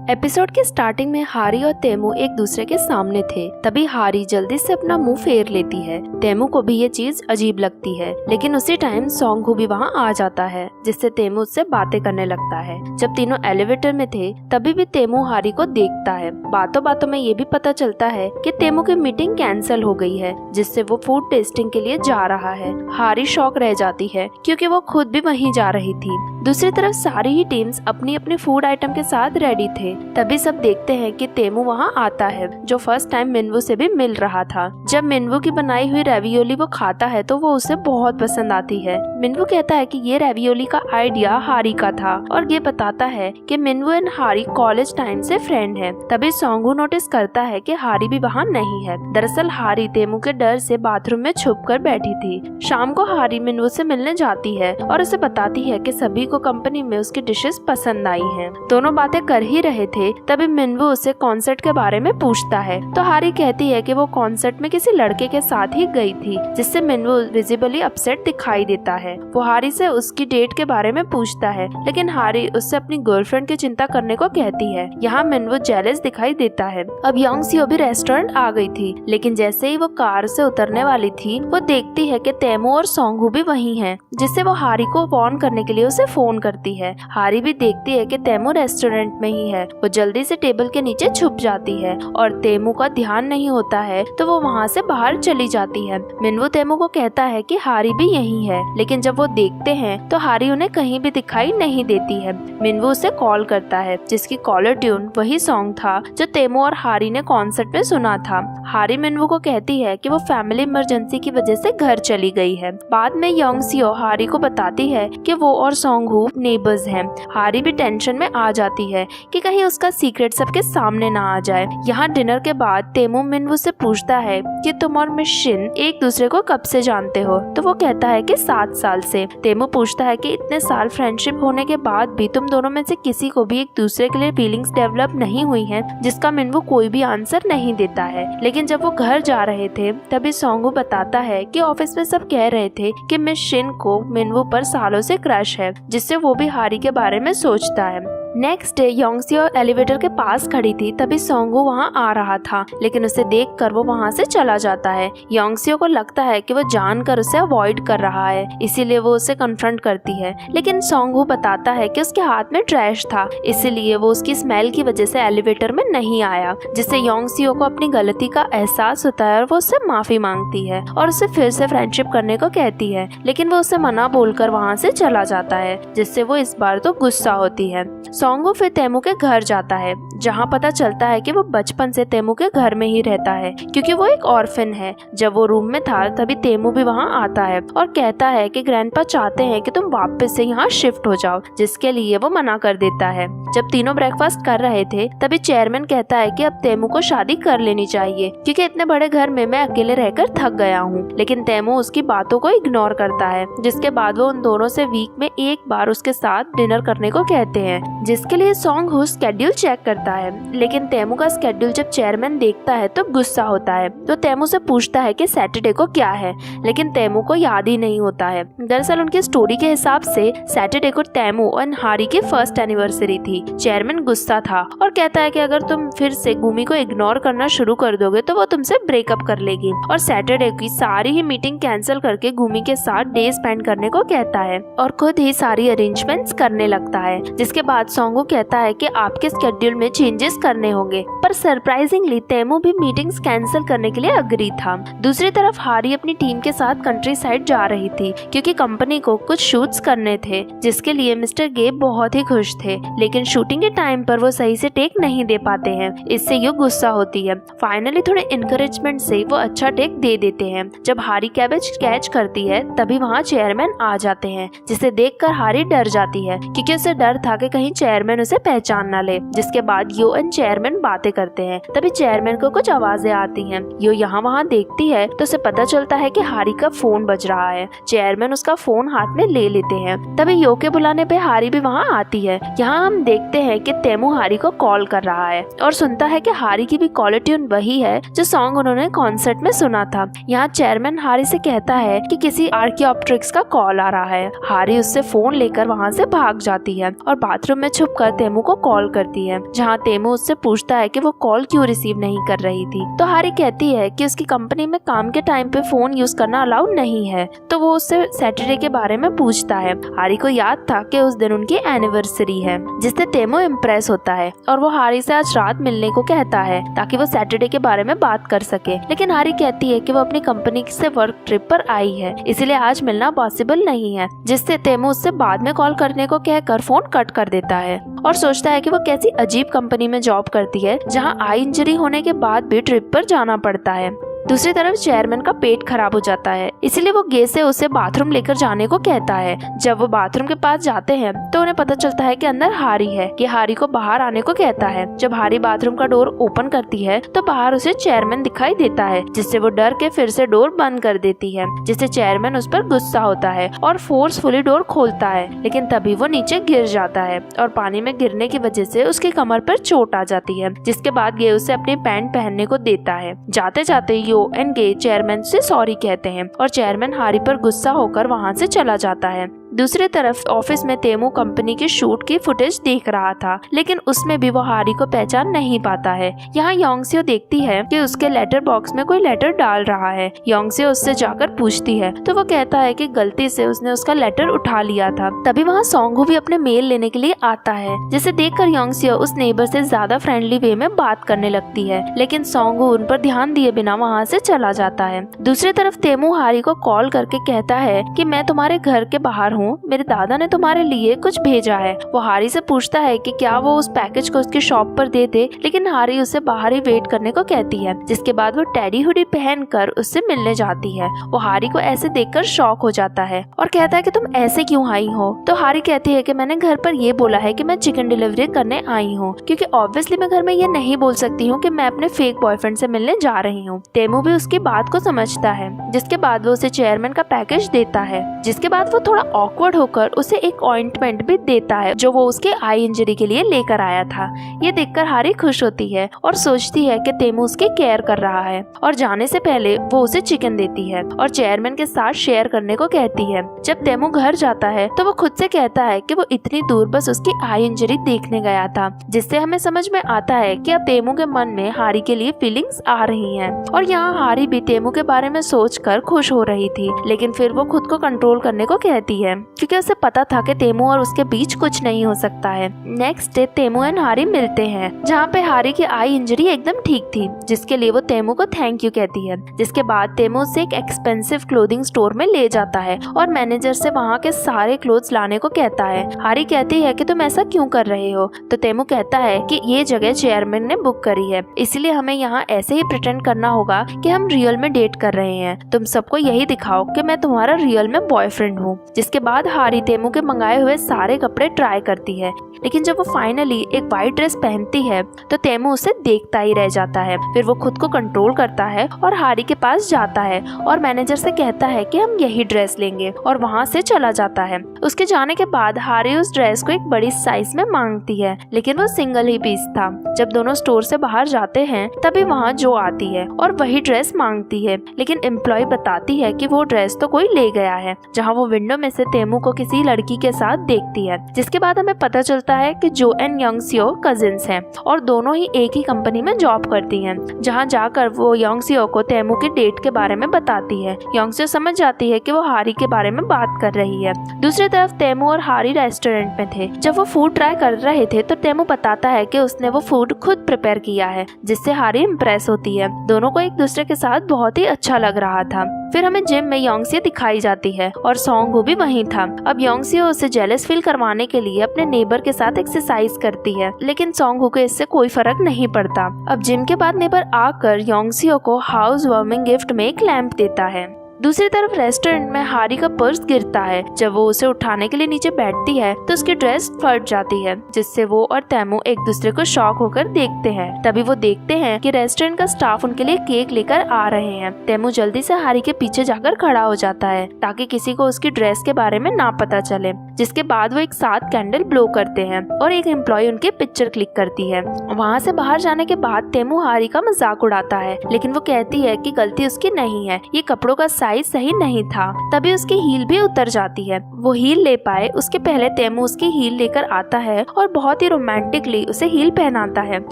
Episode के starting में हारी और तेमू एक दूसरे के सामने थे। तभी हारी जल्दी से अपना मुंह फेर लेती है। तेमू को भी ये चीज अजीब लगती है, लेकिन उसी टाइम सोंगहू भी वहाँ आ जाता है, जिससे तेमू उससे बातें करने लगता है। जब तीनों एलिवेटर में थे तभी भी तेमू हारी को देखता है। बातों बातों में ये भी पता चलता है कि तेमू की मीटिंग कैंसिल हो गई है, जिससे वो फूड टेस्टिंग के लिए जा रहा है। हारी शॉक रह जाती है क्योंकि वो खुद भी वहीं जा रही थी। दूसरी तरफ सारी ही टीम्स अपनी अपनी फूड आइटम के साथ रेडी थे। तभी सब देखते हैं कि तेमू वहाँ आता है, जो फर्स्ट टाइम मिनवू से भी मिल रहा था। जब मिनवू की बनाई हुई रेवियोली वो खाता है तो वो उसे बहुत पसंद आती है। मिनवू कहता है कि ये रेवियोली का आइडिया हारी का था और ये बताता है कि मिनवू एंड हारी कॉलेज टाइम से फ्रेंड है। तभी सोंगहू नोटिस करता है कि हारी भी वहाँ नहीं है। दरअसल हारी तेमू के डर से बाथरूम में छुप कर बैठी थी। शाम को हारी मिनवू से मिलने जाती है और उसे बताती है कि सभी को कंपनी में उसकी डिशेस पसंद आई हैं। दोनों बातें कर ही रहे थे तभी मिनवू उसे कॉन्सर्ट के बारे में पूछता है, तो हारी कहती है कि वो कॉन्सर्ट में किसी लड़के के साथ ही गई थी, जिससे मिनवू विजिबली अपसेट दिखाई देता है। वो हारी से उसकी डेट के बारे में पूछता है, लेकिन हारी उससे अपनी गर्लफ्रेंड की चिंता करने को कहती है। यहाँ मिनवू जेलस दिखाई देता है। अब योंग सियो भी रेस्टोरेंट आ गई थी, लेकिन जैसे ही वो कार से उतरने वाली थी वो देखती है कि तेमू और सोंगहू भी वहीं हैं, जिससे वो हारी को वार्न करने के लिए उसे फोन करती है। हारी भी देखती है कि तेमू रेस्टोरेंट में ही है। वो जल्दी से टेबल के नीचे छुप जाती है और तेमू का ध्यान नहीं होता है तो वो वहाँ से बाहर चली जाती है। मिनवू तेमू को कहता है कि हारी भी यहीं है, लेकिन जब वो देखते हैं तो हारी उन्हें कहीं भी दिखाई नहीं देती है। मिनवू उसे कॉल करता है, जिसकी कॉलर ट्यून वही सॉन्ग था जो तेमू और हारी ने कॉन्सर्ट में सुना था। हारी मिनवू को कहती है कि वो फैमिली इमरजेंसी की वजह से घर चली गई है। बाद में योंग सियो हारी को बताती है कि वो और सोंगहू नेबर्स हैं। हारी भी टेंशन में आ जाती है कि कहीं उसका सीक्रेट सबके सामने ना आ जाए। यहाँ डिनर के बाद तेमू मिनवू से पूछता है कि तुम और मिस शिन एक दूसरे को कब से जानते हो, तो वो कहता है कि 7 साल से। तेमू पूछता है कि इतने साल फ्रेंडशिप होने के बाद भी तुम दोनों में से किसी को भी एक दूसरे के लिए फीलिंग्स डेवलप नहीं हुई हैं, जिसका मिनवू कोई भी आंसर नहीं देता है। लेकिन जब वो घर जा रहे थे तभी सोंगहू बताता है कि ऑफिस में सब कह रहे थे कि मिस शिन को मिनवू पर सालों से क्रश है, जिससे वो भी हारी के बारे में सोचता है। नेक्स्ट डे योंग सियो एलिवेटर के पास खड़ी थी तभी सोंगहू वहाँ आ रहा था, लेकिन उसे देखकर वो वहाँ से चला जाता है। योंग सियो को लगता है कि वो जानकर उसे अवॉइड कर रहा है, इसीलिए वो उसे कन्फ्रंट करती है। लेकिन सोंगहू बताता है कि उसके हाथ में ट्रैश था, इसीलिए वो उसकी स्मेल की वजह से एलिवेटर में नहीं आया, जिससे योंग सियो को अपनी गलती का एहसास होता है और वो उससे माफी मांगती है और उसे फिर से फ्रेंडशिप करने को कहती है। लेकिन वो उसे मना बोलकर वहाँ से चला जाता है, जिससे वो इस बार तो गुस्सा होती है। सोंगहू फिर तेमू के घर जाता है, जहाँ पता चलता है कि वो बचपन से तेमू के घर में ही रहता है, क्योंकि वो एक ऑर्फन है। जब वो रूम में था तभी तेमू भी वहाँ आता है और कहता है कि ग्रैंडपा चाहते हैं कि तुम वापस से यहाँ शिफ्ट हो जाओ, जिसके लिए वो मना कर देता है। जब तीनों ब्रेकफास्ट कर रहे थे तभी चेयरमैन कहता है कि अब तेमू को शादी कर लेनी चाहिए, क्योंकि इतने बड़े घर में मैं अकेले रहकर थक गया हूँ। लेकिन तेमू उसकी बातों को इग्नोर करता है, जिसके बाद वो उन दोनों से वीक में एक बार उसके साथ डिनर करने को कहते हैं, जिसके लिए सोंगहू स्केड्यूल चेक करता है। लेकिन तेमू का स्केड्यूल जब चेयरमैन देखता है तो गुस्सा होता है, तो तेमू से पूछता है कि सैटरडे को क्या है, लेकिन तेमू को याद ही नहीं होता है। दरअसल उनकी स्टोरी के हिसाब से सैटरडे को तेमू और हारी की फर्स्ट एनिवर्सरी थी। चेयरमैन गुस्सा था और कहता है कि अगर तुम फिर से गुमी को इग्नोर करना शुरू कर दोगे तो वो तुमसे ब्रेकअप कर लेगी, और सैटरडे की सारी ही मीटिंग कैंसिल करके गुमी के साथ डे स्पेंड करने को कहता है और खुद ही सारी अरेंजमेंट्स करने लगता है। जिसके बाद सोंगहू कहता है कि आपके स्केड्यूल में चेंजेस करने होंगे, पर सरप्राइजिंगली तेमू भी मीटिंग्स कैंसिल करने के लिए अग्री था। दूसरी तरफ हारी अपनी टीम के साथ कंट्री साइड जा रही थी, क्योंकि कंपनी को कुछ शूट्स करने थे, जिसके लिए मिस्टर गेब बहुत ही खुश थे। लेकिन शूटिंग के टाइम पर वो सही से टेक नहीं दे पाते हैं, इससे ये गुस्सा होती है। फाइनली थोड़े इनकरेजमेंट से वो अच्छा टेक दे देते हैं। जब हारी कैबेज कैच करती है तभी वहाँ चेयरमैन आ जाते हैं, जिसे देखकर हारी डर जाती है, क्योंकि उसे डर था कि कहीं चेयरमैन उसे पहचान न ले। जिसके बाद यो एंड चेयरमैन बातें करते हैं। तभी चेयरमैन को कुछ आवाजें आती हैं। यो यहाँ वहाँ देखती है तो उसे पता चलता है कि हारी का फोन बज रहा है। चेयरमैन उसका फोन हाथ में ले लेते हैं। तभी यो के बुलाने पे हारी भी वहाँ आती है। यहाँ हम देखते हैं कि तेमू हारी को कॉल कर रहा है और सुनता है कि हारी की भी कॉलर ट्यून वही है जो सॉन्ग उन्होंने कॉन्सर्ट में सुना था। यहाँ चेयरमैन हारी से कहता है कि किसी आर्कियोप्ट्रिक्स का कॉल आ रहा है। हारी उससे फोन लेकर वहाँ से भाग जाती है और बाथरूम में छुपकर तेमू को कॉल करती है, जहाँ तेमू उससे पूछता है कि वो कॉल क्यों रिसीव नहीं कर रही थी। तो हारी कहती है कि उसकी कंपनी में काम के टाइम पे फोन यूज करना अलाउड नहीं है। तो वो उससे सैटरडे के बारे में पूछता है। हारी को याद था कि उस दिन उनकी एनिवर्सरी है, जिससे तेमू इम्प्रेस होता है और वो हारी से आज रात मिलने को कहता है ताकि वो सैटरडे के बारे में बात कर सके। लेकिन हारी कहती है कि वो अपनी कंपनी से वर्क ट्रिप पर आई है, इसलिए आज मिलना पॉसिबल नहीं है, जिससे तेमू उससे बाद में कॉल करने को कहकर फोन कट कर देता है और सोचता है कि वो कैसी अजीब कंपनी में जॉब करती है जहां आई इंजरी होने के बाद भी ट्रिप पर जाना पड़ता है। दूसरी तरफ चेयरमैन का पेट खराब हो जाता है, इसलिए वो गे से उसे बाथरूम लेकर जाने को कहता है। जब वो बाथरूम के पास जाते हैं तो उन्हें पता चलता है कि अंदर हारी है। ये हारी को बाहर आने को कहता है। जब हारी बाथरूम का डोर ओपन करती है तो बाहर उसे चेयरमैन दिखाई देता है, जिससे वो डर के फिर से डोर बंद कर देती है, जिससे चेयरमैन उस पर गुस्सा होता है और फोर्सफुली डोर खोलता है। लेकिन तभी वो नीचे गिर जाता है और पानी में गिरने की वजह से उसकी कमर पर चोट आ जाती है, जिसके बाद गे उसे अपनी पैंट पहनने को देता है। जाते जाते एंड गे चेयरमैन से सॉरी कहते हैं और चेयरमैन हारी पर गुस्सा होकर वहां से चला जाता है। दूसरी तरफ ऑफिस में तेमू कंपनी की शूट की फुटेज देख रहा था, लेकिन उसमें भी वो हारी को पहचान नहीं पाता है। यहाँ योंगसियो देखती है कि उसके लेटर बॉक्स में कोई लेटर डाल रहा है। योंगसियो उससे जाकर पूछती है तो वो कहता है कि गलती से उसने उसका लेटर उठा लिया था। तभी वहाँ सोंगहू भी अपने मेल लेने के लिए आता है, जिसे देखकर योंगसियो उस नेबर से ज्यादा फ्रेंडली वे में बात करने लगती है, लेकिन सोंगहू उन पर ध्यान दिए बिना वहाँ से चला जाता है। दूसरी तरफ तेमू हारी को कॉल करके कहता है कि मैं तुम्हारे घर के बाहर हूँ, मेरे दादा ने तुम्हारे लिए कुछ भेजा है। वो हारी से पूछता है कि क्या वो उस पैकेज को उसकी शॉप पर दे दे, लेकिन हारी उसे बाहर ही वेट करने को कहती है, जिसके बाद वो टेडी हुडी पहनकर उससे मिलने जाती है। वो हारी को ऐसे देखकर शॉक हो जाता है और कहता है कि तुम ऐसे क्यों आई हो। तो हारी कहती है कि मैंने घर पर ये बोला है कि मैं चिकन डिलीवरी करने आई हूँ, क्योंकि ऑब्वियसली मैं घर में ये नहीं बोल सकती हूँ कि मैं अपने फेक बॉयफ्रेंड से मिलने जा रही हूँ। तेमू भी उसकी बात को समझता है, जिसके बाद वो उसे चेयरमैन का पैकेज देता है, जिसके बाद वो थोड़ा ऑकवर्ड होकर उसे एक ऑइंटमेंट भी देता है जो वो उसके आई इंजरी के लिए लेकर आया था। ये देखकर हारी खुश होती है और सोचती है कि तेमू उसकी केयर कर रहा है, और जाने से पहले वो उसे चिकन देती है और चेयरमैन के साथ शेयर करने को कहती है। जब तेमू घर जाता है तो वो खुद से कहता है कि वो इतनी दूर बस उसकी आई इंजरी देखने गया था, जिससे हमें समझ में आता है कि अब तेमू के मन में हारी के लिए फीलिंग्स आ रही हैं। और यहाँ हारी भी तेमू के बारे में सोचकर खुश हो रही थी, लेकिन फिर वो खुद को कंट्रोल करने को कहती है, क्योंकि उसे पता था कि तेमू और उसके बीच कुछ नहीं हो सकता है। नेक्स्ट डे तेमू एंड हारी मिलते हैं, जहाँ पे हारी की आई इंजरी एकदम ठीक थी, जिसके लिए वो तेमू को थैंक यू कहती है। जिसके बाद तेमू उसे एक एक्सपेंसिव क्लोथिंग स्टोर में ले जाता है और मैनेजर से वहाँ के सारे क्लोथ्स लाने को कहता है। हारी कहती है कि तुम ऐसा क्यों कर रहे हो, तो तेमू कहता है कि ये जगह चेयरमैन ने बुक करी है, इसलिए हमें यहाँ ऐसे ही प्रिटेंड करना होगा कि हम रियल में डेट कर रहे हैं। तुम सबको यही दिखाओ कि मैं तुम्हारा रियल में बॉयफ्रेंड हूँ। जिसके बाद हारी तेमू के मंगाए हुए सारे कपड़े ट्राई करती है, लेकिन जब वो फाइनली एक वाइट ड्रेस पहनती है तो तेमू उसे देखता ही रह जाता है। फिर वो खुद को कंट्रोल करता है और हारी के पास जाता है और मैनेजर से कहता है कि हम यही ड्रेस लेंगे, और वहाँ से चला जाता है। उसके जाने के बाद हारी उस ड्रेस को एक बड़ी साइज में मांगती है, लेकिन वो सिंगल ही पीस था। जब दोनों स्टोर से बाहर जाते हैं तभी वहाँ जो आती है और वही ड्रेस मांगती है, लेकिन एम्प्लॉय बताती है कि वो ड्रेस तो कोई ले गया है, जहाँ वो विंडो में से तेमू को किसी लड़की के साथ देखती है। जिसके बाद हमें पता चलता है कि जो एंड योंगसियो कजिन्स हैं और दोनों ही एक ही कंपनी में जॉब करती हैं, जहाँ जाकर वो योंगसियो को तेमू की डेट के बारे में बताती है। योंगसियो समझ जाती है कि वो हारी के बारे में बात कर रही है। दूसरी तरफ तेमू और हारी रेस्टोरेंट में थे। जब वो फूड ट्राई कर रहे थे तो तेमू बताता है कि उसने वो फूड खुद प्रिपेयर किया है, जिससे हारी इम्प्रेस होती है। दोनों को एक दूसरे के साथ बहुत ही अच्छा लग रहा था। फिर हमें जिम में योंगसियो दिखाई जाती है और सोंगहू भी वहीं था। अब योंगसियो उसे जेलस फील करवाने के लिए अपने नेबर के साथ एक्सरसाइज करती है, लेकिन सोंगहू को इससे कोई फर्क नहीं पड़ता। अब जिम के बाद नेबर आकर योंगसियो को हाउस वार्मिंग गिफ्ट में एक लैंप देता है। दूसरी तरफ रेस्टोरेंट में हारी का पर्स गिरता है। जब वो उसे उठाने के लिए नीचे बैठती है तो उसकी ड्रेस फट जाती है, जिससे वो और तेमू एक दूसरे को शॉक होकर देखते हैं। तभी वो देखते हैं कि रेस्टोरेंट का स्टाफ उनके लिए केक लेकर आ रहे हैं। तेमू जल्दी से हारी के पीछे जाकर खड़ा हो जाता है ताकि किसी को उसकी ड्रेस के बारे में ना पता चले। जिसके बाद वो एक साथ कैंडल ब्लो करते हैं और एक एम्प्लॉय उनके पिक्चर क्लिक करती है। वहाँ से बाहर जाने के बाद तेमू हारी का मजाक उड़ाता है, लेकिन वो कहती है कि गलती उसकी नहीं है, ये कपड़ों का साइज सही नहीं था। तभी उसकी हील भी उतर जाती है। वो हील ले पाए उसके पहले तेमू उसकी हील लेकर आता है और बहुत ही रोमांटिकली उसे हील पहनाता है।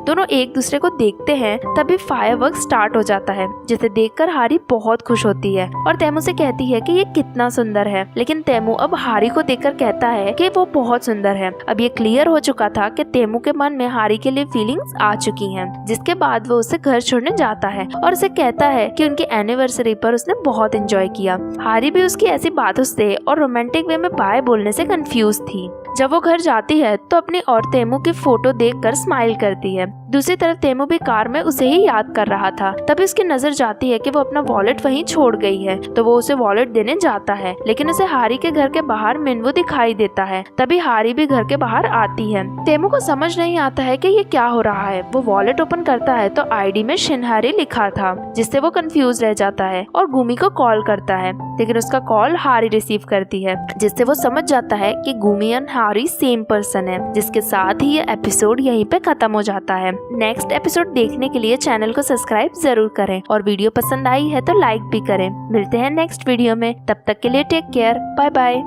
दोनों एक दूसरे को देखते हैं। तभी फायरवर्क स्टार्ट हो जाता है, जिसे देखकर हारी बहुत खुश होती है और तेमू से कहती है कि ये कितना सुंदर है। लेकिन तेमू अब हारी को देखकर कहता है कि वो बहुत सुंदर है। अब ये क्लियर हो चुका था कि तेमू के मन में हारी के लिए फीलिंग्स आ चुकी हैं। जिसके बाद वो उसे घर छोड़ने जाता है और उसे कहता है कि उनकी एनिवर्सरी पर उसने बहुत एंजॉय किया। हारी भी उसकी ऐसी बातों से और रोमांटिक वे में बाय बोलने से कंफ्यूज थी। जब वो घर जाती है तो अपनी और तेमू की फोटो देखकर स्माइल करती है। दूसरी तरफ तेमू भी कार में उसे ही याद कर रहा था। तभी उसकी नजर जाती है कि वो अपना वॉलेट वहीं छोड़ गई है, तो वो उसे वॉलेट देने जाता है। लेकिन उसे हारी के घर के बाहर मिनवू दिखाई देता है। तभी हारी भी घर के बाहर आती है। तेमू को समझ नहीं आता है कि ये क्या हो रहा है। वो वॉलेट ओपन करता है तो आईडी में शिनहारी लिखा था, जिससे वो कंफ्यूज रह जाता है और गुमी को कॉल करता है। लेकिन उसका कॉल हारी रिसीव करती है, जिससे वो समझ जाता है कि गुमी और हारी सेम पर्सन है। जिसके साथ ही ये एपिसोड यहीं पे खत्म हो जाता है। नेक्स्ट एपिसोड देखने के लिए चैनल को सब्सक्राइब जरूर करें और वीडियो पसंद आई है तो लाइक भी करें। मिलते हैं नेक्स्ट वीडियो में, तब तक के लिए टेक केयर, बाय बाय।